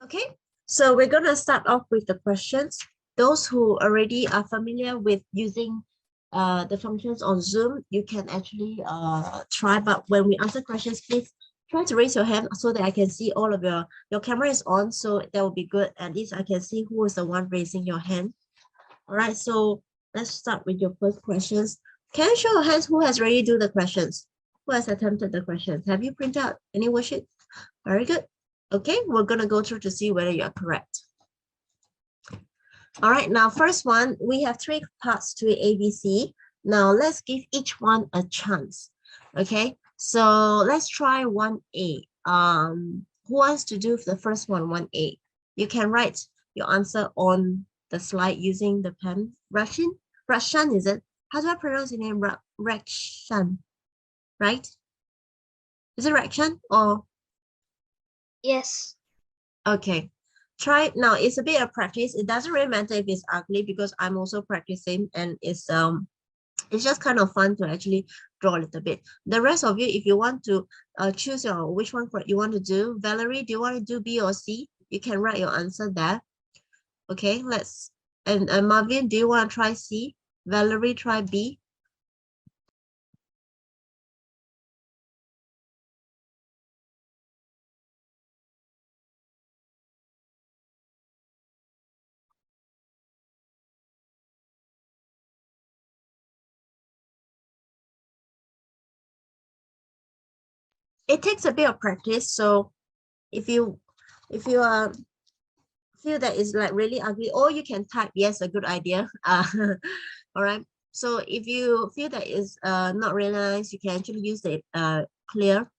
Okay, so we're gonna start off with the questions. Those who already are familiar with using the functions on Zoom, you can actually try, but when we answer questions, please try to raise your hand so that I can see all of your camera is on, so that will be good. At least I can see who is the one raising your hand. All right, so let's start with your first questions. Can you show your hands who has already do the questions? Who has attempted the questions? Have you printed out any worksheet? Very good. Okay, we're going to go through to see whether you're correct. All right, now first one, we have three parts to ABC. Now let's give each one a chance. Okay, so let's try 1A. Who wants to do the first one, 1A? You can write your answer on the slide using the pen. Rashan, is it? How do I pronounce your name? Rakshan, right? Is it Rakshan or? Yes. Okay, try now. It's a bit of practice. It doesn't really matter if it's ugly because I'm also practicing, and it's just kind of fun to actually draw a little bit. The rest of you, if you want to choose your which one you want to do. Valerie, do you want to do B or C? You can write your answer there. Okay, let's and Marvin, do you want to try C? Valerie, try B. It takes a bit of practice, so if you feel that is like really ugly, or you can type yes, a good idea. All right. So if you feel that is not really nice, you can actually use the clear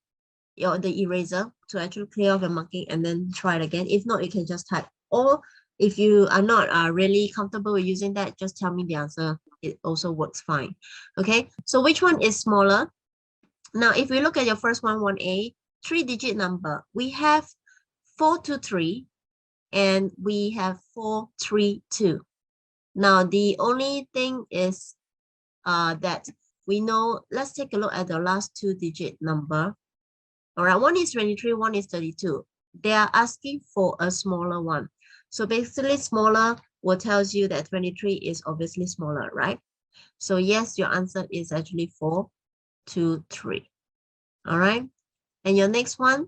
the eraser to actually clear off the marking and then try it again. If not, you can just type. Or if you are not really comfortable with using that, just tell me the answer. It also works fine. Okay. So which one is smaller? Now, if we look at your first one, 1A, three-digit number, we have 423 and we have 432. Now, the only thing is that we know, let's take a look at the last two-digit number. All right, one is 23, one is 32. They are asking for a smaller one. So basically, smaller will tells you that 23 is obviously smaller, right? So yes, your answer is actually 4, 2, 3. All right, and your next one,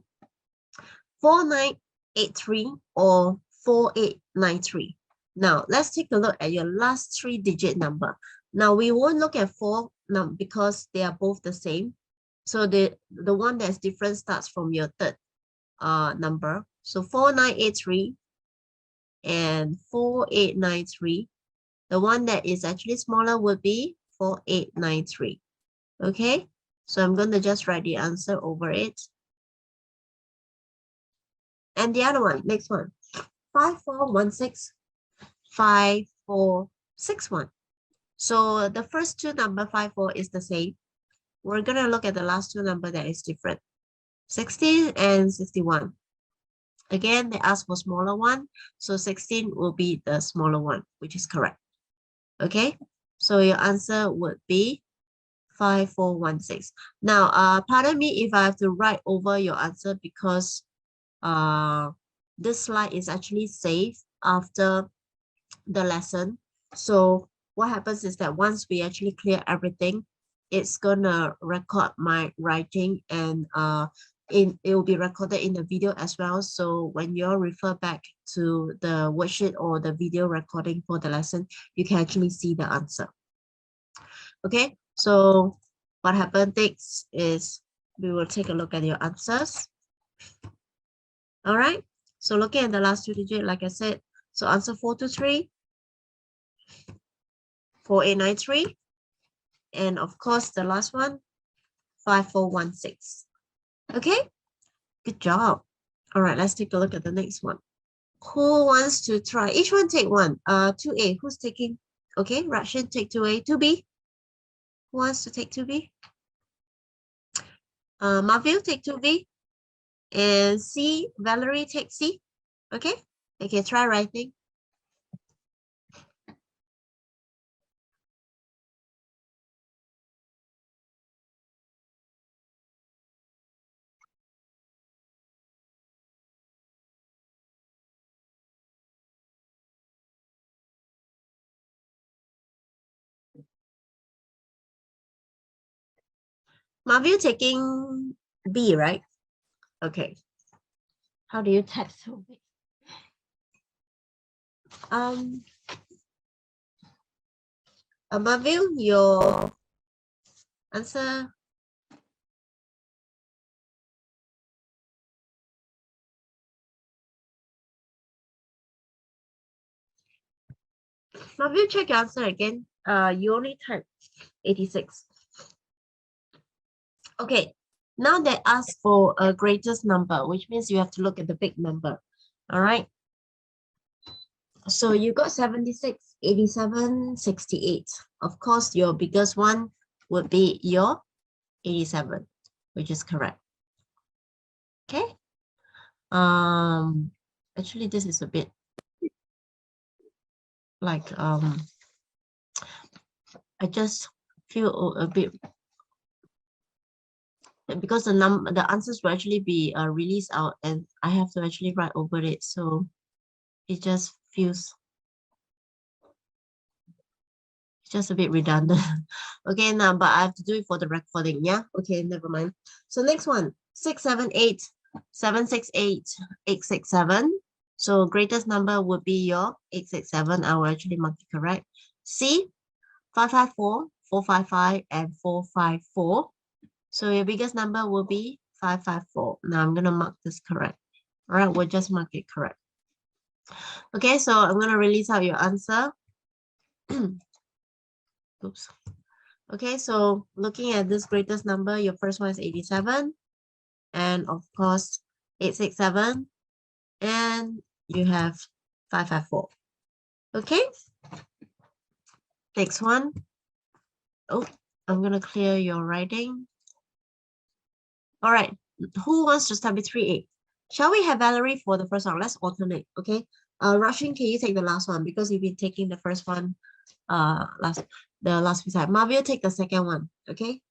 4983 or 4893. Now, let's take a look at your last three-digit number. Now, we won't look at four because they are both the same. So the one that's different starts from your third number. So 4983 and 4893. The one that is actually smaller would be 4893. Okay, so I'm going to just write the answer over it. And the other one, next one, 5416, 5461. So the first two number 54 is the same. We're going to look at the last two number that is different. 16 and 61. Again, they ask for smaller one. So 16 will be the smaller one, which is correct. Okay, so your answer would be 5416. Now, pardon me if I have to write over your answer because this slide is actually saved after the lesson. So what happens is that once we actually clear everything, it's gonna record my writing and it will be recorded in the video as well. So when you refer back to the worksheet or the video recording for the lesson, you can actually see the answer. Okay, so what happened next is we will take a look at your answers. All right, so looking at the last two digits, like I said, so answer 423, 4893, and of course the last one, 5416. Okay, good job. All right, let's take a look at the next one. Who wants to try? Each one take one. 2A, who's taking? Okay, Rakshan take 2A. 2B, who wants to take 2B? Marvil take 2B. And C, Valerie take C. Okay, okay, try writing. Marvin, you taking B, right? Okay. How do you type so big? Marvin, your answer. Marvin, check your answer again. You only typed 86. Okay, now they ask for a greatest number, which means you have to look at the big number. All right. So you got 76, 87, 68. Of course, your biggest one would be your 87, which is correct. Okay. Actually, this is a bit like I just feel a bit because the answers will actually be released out, and I have to actually write over it, so it just feels just a bit redundant. Okay, now but I have to do it for the recording. Yeah. Okay, never mind. So next one, 678, 768, 867. So greatest number would be your 867. I will actually mark it correct. C, 554, 455, and 454. So your biggest number will be 554. Now I'm gonna mark this correct. All right, we'll just mark it correct. Okay, so I'm gonna release out your answer. Oops. Okay, so looking at this greatest number, your first one is 87. And of course, 867. And you have 554. Okay. Next one. Oh, I'm going to clear your writing. All right. Who wants to start with 3A? Shall we have Valerie for the first one? Let's alternate. Okay. Russian, can you take the last one? Because you've been taking the first one the last few times. Marvia, take the second one. Okay.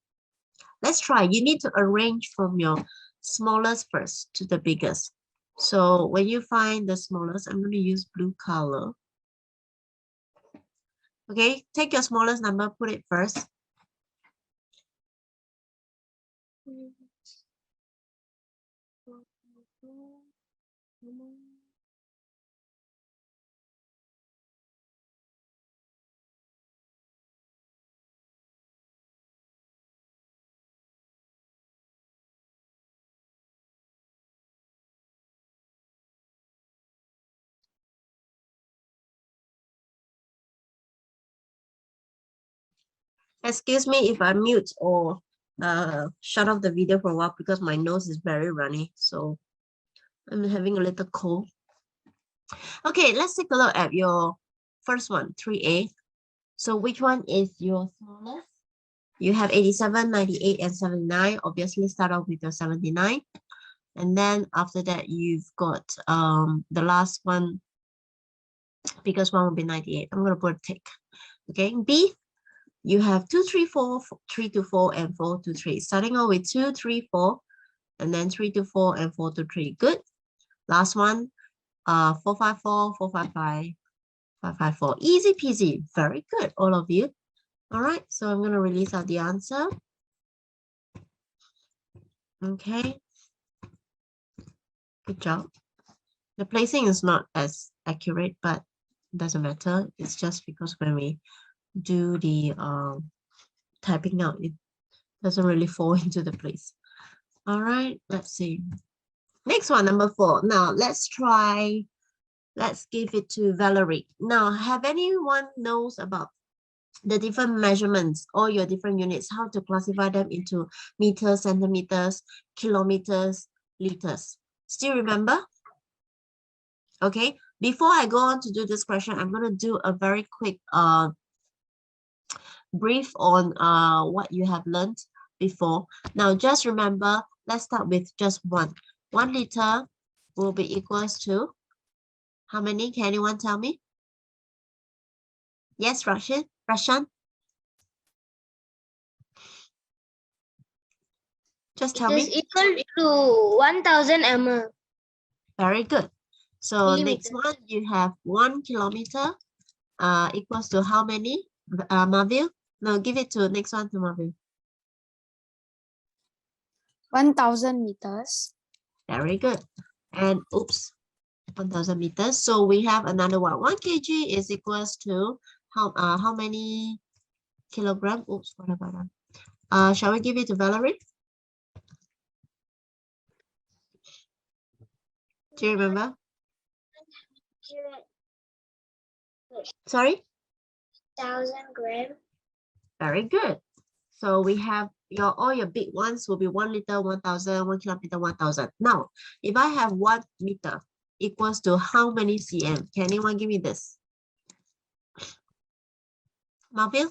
Let's try. You need to arrange from your smallest first to the biggest. So when you find the smallest, I'm going to use blue color. Okay, take your smallest number, put it first. Excuse me if I mute or shut off the video for a while because my nose is very runny. So I'm having a little cold. Okay, let's take a look at your first one, 3A. So which one is your smallest? You have 87, 98, and 79. Obviously, start off with your 79. And then after that, you've got the last one, biggest one will be 98. I'm going to put a tick. Okay, B, you have 2, 3, 4, 3 to 4, and 4 to 3. Starting off with 2, 3, 4, and then 3 to 4, and 4 to 3. Good. Last one, 4, 5, 4, 4, 5, 5, 5, 5, 4. Easy peasy. Very good, all of you. All right, so I'm going to release out the answer. Okay. Good job. The placing is not as accurate, but it doesn't matter. It's just because when we do the typing out, it doesn't really fall into the place. All right, let's see. Next one, number 4. Now let's try, let's give it to Valerie. Now, have anyone knows about the different measurements, all your different units, how to classify them into meters, centimeters, kilometers, liters? Still remember? Okay, before I go on to do this question, I'm going to do a very quick brief on what you have learned before. Now, just remember, let's start with just one. 1 liter will be equals to how many? Can anyone tell me? Yes, Rashan? Just tell It is me. equal to 1000 ml. Very good. So next Millimeter. one, you have 1 kilometer equals to how many? Marvil? No, give it to next one to Marvil. 1,000 meters. Very good. And oops, 1,000 meters. So we have another one. 1 kg is equals to how many kilogram? Oops, what about that? Shall we give it to Valerie? Do you remember? Sorry? 1,000 gram. Very good. So we have all your big ones will be 1 liter, 1,000, 1 kilometer, 1,000. Now, if I have 1 meter equals to how many cm? Can anyone give me this? Marvin?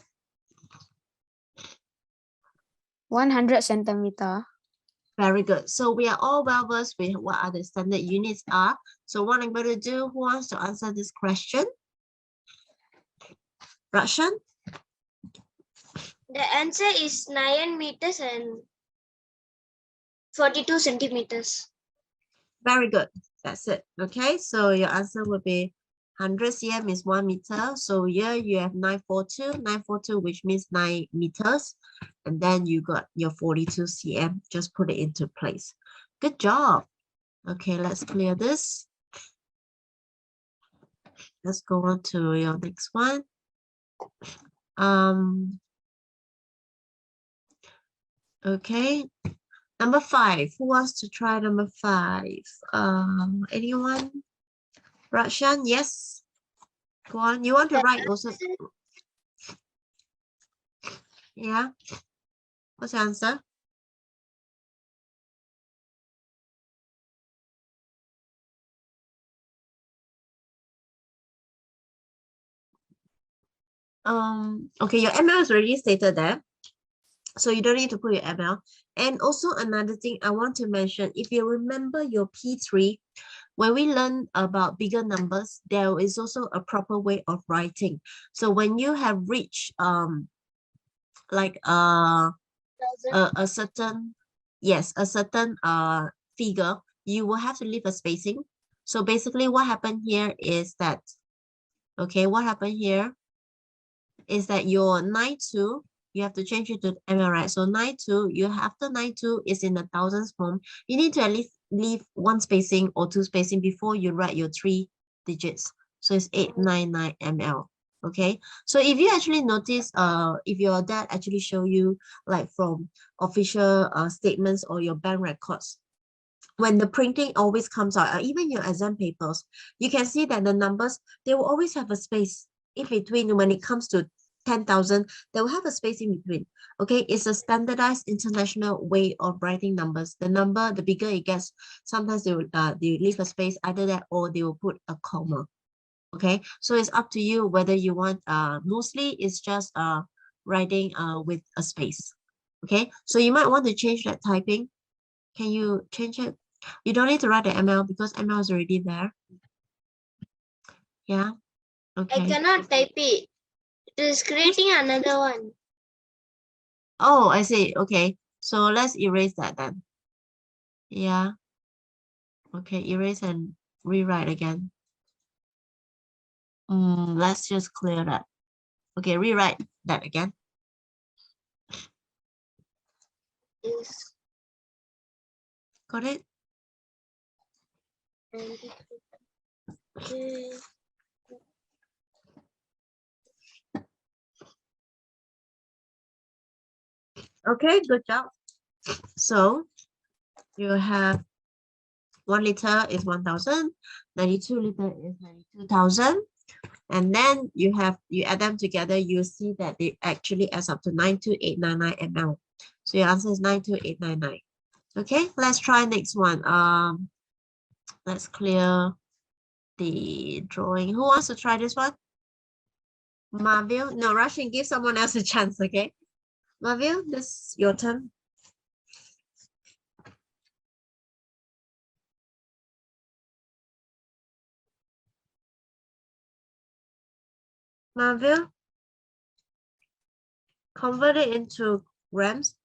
100 centimeter. Very good. So we are all well versed with what are the standard units are. So what I'm going to do, who wants to answer this question? Russian? The answer is 9 meters and 42 centimeters. Very good. That's it. Okay, so your answer would be 100 cm is 1 meter. So here you have 942, which means 9 meters. And then you got your 42 cm. Just put it into place. Good job. Okay, let's clear this. Let's go on to your next one. Okay, number 5. Who wants to try number 5? Anyone? Rakshan, yes. Go on. You want to write also? Yeah. What's the answer? Okay, your ML is already stated there. So you don't need to put your ML. And also another thing I want to mention, if you remember your P3, when we learn about bigger numbers, there is also a proper way of writing. So when you have reached like a certain, yes, a certain figure, you will have to leave a spacing. So basically what happened here is that, okay, what happened here is that your 92, you have to change it to ML, right? So 92, you after 92 is in the thousands form. You need to at least leave 1 spacing or 2 spacing before you write your 3 digits. So it's 899 ml. Okay, so if you actually notice, if your dad actually show you like from official statements or your bank records, when the printing always comes out, even your exam papers, you can see that the numbers, they will always have a space in between. When it comes to 10,000, they will have a space in between. Okay, it's a standardized international way of writing numbers. The number, the bigger it gets, sometimes they will leave a space, either that or they will put a comma. Okay, so it's up to you whether you want, mostly it's just writing with a space. Okay, so you might want to change that typing. Can you change it? You don't need to write the ML because ML is already there. Yeah, okay. I cannot type it. It is creating another one. Oh, I see. Okay, so let's erase that then. Yeah. Okay, erase and rewrite again. Let's just clear that. Okay, rewrite that again. Yes. Got it? Okay. Okay, good job. So you have 1 liter is 1,000, 92 liter is 92,000. And then you add them together, you see that it actually adds up to 92899 ml. So your answer is 92899. Okay, let's try next one. Let's clear the drawing. Who wants to try this one? Marvil? No, Russian, give someone else a chance, okay? Marvil, this is your turn. Marvil, convert it into grams.